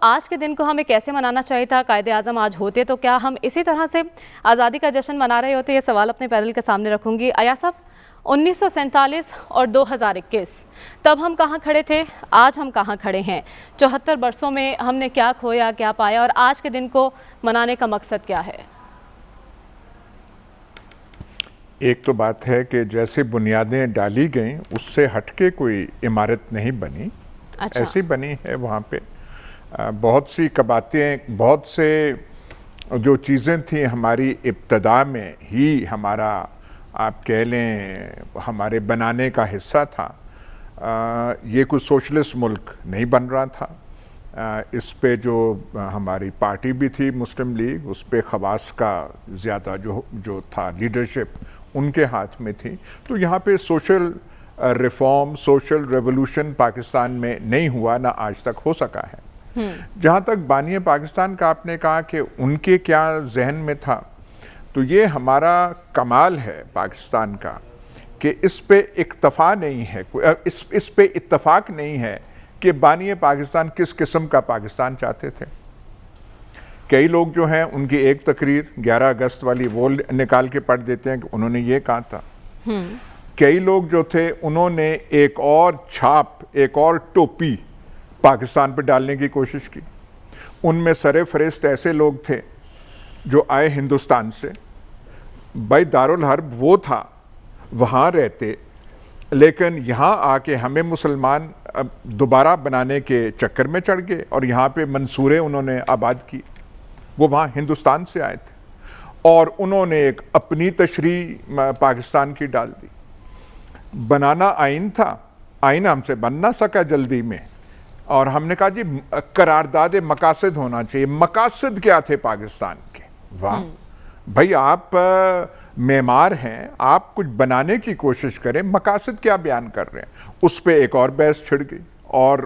آج کے دن کو ہمیں کیسے منانا چاہیے تھا؟ قائد اعظم آج ہوتے تو کیا ہم اسی طرح سے آزادی کا جشن منا رہے ہوتے؟ یہ سوال اپنے پینل کے سامنے رکھوں گی۔ ایاز صاحب، 1947 اور 2021 تب ہم کہاں کھڑے تھے، آج ہم کہاں کھڑے ہیں؟ 74 برسوں میں ہم نے کیا کھویا، کیا پایا، اور آج کے دن کو منانے کا مقصد کیا ہے؟ ایک تو بات ہے کہ جیسے بنیادیں ڈالی گئیں اس سے ہٹ کے کوئی عمارت نہیں بنی، ایسی بنی ہے۔ وہاں پہ بہت سی کباتیں، بہت سے جو چیزیں تھیں ہماری ابتدا میں ہی ہمارا آپ کہہ لیں ہمارے بنانے کا حصہ تھا۔ یہ کوئی سوشلسٹ ملک نہیں بن رہا تھا۔ اس پہ جو ہماری پارٹی بھی تھی مسلم لیگ، اس پہ خواص کا زیادہ جو تھا لیڈرشپ ان کے ہاتھ میں تھی۔ تو یہاں پہ social reform, social revolution Pakistan میں نہیں ہوا، نہ آج تک ہو سکا ہے۔ جہاں تک بانی پاکستان کا آپ نے کہا کہ ان کے کیا ذہن میں تھا، تو یہ ہمارا کمال ہے پاکستان کا کہ اس پہ اکتفا نہیں ہے، اس پہ اتفاق نہیں ہے کہ بانی پاکستان کس قسم کا پاکستان چاہتے تھے۔ کئی لوگ جو ہیں ان کی ایک تقریر 11 اگست والی وہ نکال کے پڑھ دیتے ہیں کہ انہوں نے یہ کہا تھا۔ کئی لوگ جو تھے انہوں نے ایک اور چھاپ، ایک اور ٹوپی پاکستان پہ ڈالنے کی کوشش کی۔ ان میں سر فہرست ایسے لوگ تھے جو آئے ہندوستان سے، بھائی دارالحرب وہ تھا، وہاں رہتے، لیکن یہاں آ کے ہمیں مسلمان دوبارہ بنانے کے چکر میں چڑھ گئے اور یہاں پہ منصورے انہوں نے آباد کی۔ وہ وہاں ہندوستان سے آئے تھے اور انہوں نے ایک اپنی تشریح پاکستان کی ڈال دی۔ بنانا آئین تھا، آئین ہم سے بن نہ سکا جلدی میں، اور ہم نے کہا جی قرارداد مقاصد ہونا چاہیے۔ مقاصد کیا تھے پاکستان کے؟ واہ بھائی، آپ معمار ہیں، آپ کچھ بنانے کی کوشش کریں، مقاصد کیا بیان کر رہے ہیں؟ اس پہ ایک اور بحث چھڑ گئی، اور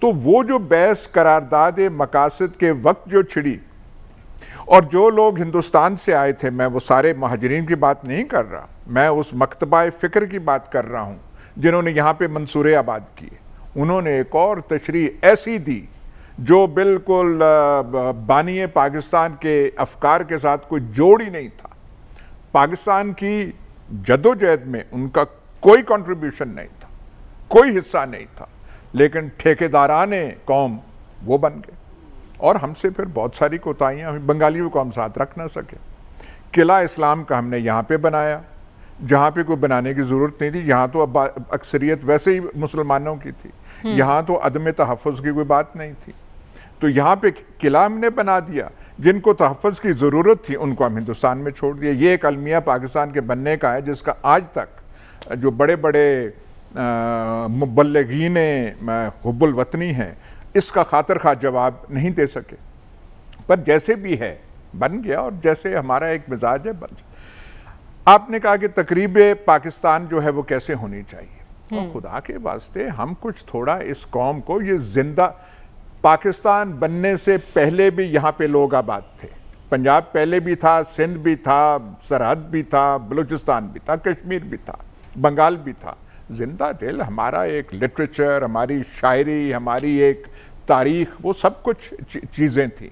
تو وہ جو بحث قرارداد مقاصد کے وقت جو چھڑی، اور جو لوگ ہندوستان سے آئے تھے، میں وہ سارے مہاجرین کی بات نہیں کر رہا، میں اس مکتبہ فکر کی بات کر رہا ہوں جنہوں نے یہاں پہ منصورے آباد کیے، انہوں نے ایک اور تشریح ایسی دی جو بالکل بانی پاکستان کے افکار کے ساتھ کوئی جوڑ ہی نہیں تھا۔ پاکستان کی جدوجہد میں ان کا کوئی کنٹریبیوشن نہیں تھا، کوئی حصہ نہیں تھا، لیکن ٹھیکیداران قوم وہ بن گئے، اور ہم سے پھر بہت ساری کوتاہیاں ہوئی، بنگالیوں کو ہم ساتھ رکھ نہ سکے۔ قلعہ اسلام کا ہم نے یہاں پہ بنایا جہاں پہ کوئی بنانے کی ضرورت نہیں تھی، یہاں تو اکثریت ویسے ہی مسلمانوں کی تھی، یہاں تو عدم تحفظ کی کوئی بات نہیں تھی، تو یہاں پہ قلعہ ہم نے بنا دیا۔ جن کو تحفظ کی ضرورت تھی ان کو ہم ہندوستان میں چھوڑ دیا۔ یہ ایک المیہ پاکستان کے بننے کا ہے جس کا آج تک جو بڑے بڑے مبلغین حب الوطنی ہیں اس کا خاطر خواہ جواب نہیں دے سکے، پر جیسے بھی ہے بن گیا، اور جیسے ہمارا ایک مزاج ہے بن۔ آپ نے کہا کہ تقریب پاکستان جو ہے وہ کیسے ہونی چاہیے، اور خدا کے واسطے ہم کچھ تھوڑا اس قوم کو، یہ زندہ پاکستان بننے سے پہلے بھی یہاں پہ لوگ آباد تھے، پنجاب پہلے بھی تھا، سندھ بھی تھا، سرحد بھی تھا، بلوچستان بھی تھا، کشمیر بھی تھا، بنگال بھی تھا۔ زندہ دل ہمارا ایک لٹریچر، ہماری شاعری، ہماری ایک تاریخ، وہ سب کچھ چیزیں تھیں،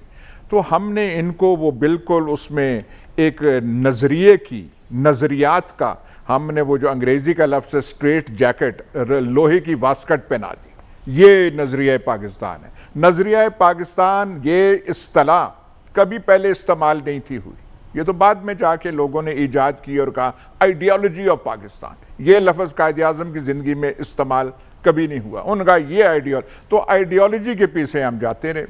تو ہم نے ان کو وہ بالکل اس میں ایک نظریے کی، نظریات کا، ہم نے وہ جو انگریزی کا لفظ ہے سٹریٹ جیکٹ، لوہے کی واسکٹ پہنا دی۔ یہ نظریہ پاکستان ہے۔ نظریہ پاکستان یہ اصطلاح کبھی پہلے استعمال نہیں تھی ہوئی، یہ تو بعد میں جا کے لوگوں نے ایجاد کی اور کہا آئیڈیالوجی آف پاکستان۔ یہ لفظ قائد اعظم کی زندگی میں استعمال کبھی نہیں ہوا، انہوں نے کہا یہ تو آئیڈیالوجی کے پیچھے ہم جاتے رہے۔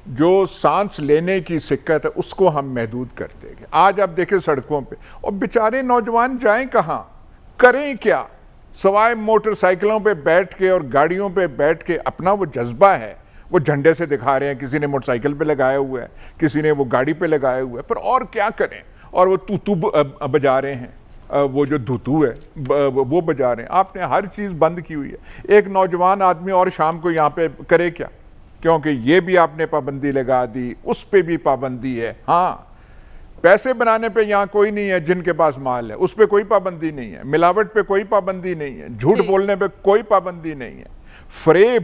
جو سانس لینے کی سکت ہے اس کو ہم محدود کرتے گئے۔ آج آپ دیکھیں سڑکوں پہ، اور بیچارے نوجوان جائیں کہاں، کریں کیا، سوائے موٹر سائیکلوں پہ بیٹھ کے اور گاڑیوں پہ بیٹھ کے اپنا وہ جذبہ ہے وہ جھنڈے سے دکھا رہے ہیں، کسی نے موٹر سائیکل پہ لگایا ہوا ہے، کسی نے وہ گاڑی پہ لگایا ہوا ہے، پر اور کیا کریں، اور وہ توتو بجا رہے ہیں، وہ جو دھوتو ہے وہ بجا رہے ہیں۔ آپ نے ہر چیز بند کی ہوئی ہے۔ ایک نوجوان آدمی اور شام کو یہاں پہ کرے کیا، کیونکہ یہ بھی آپ نے پابندی لگا دی، اس پہ بھی پابندی ہے۔ ہاں، پیسے بنانے پہ یہاں کوئی نہیں ہے، جن کے پاس مال ہے اس پہ کوئی پابندی نہیں ہے، ملاوٹ پہ کوئی پابندی نہیں ہے، جھوٹ بولنے پہ کوئی پابندی نہیں ہے، فریب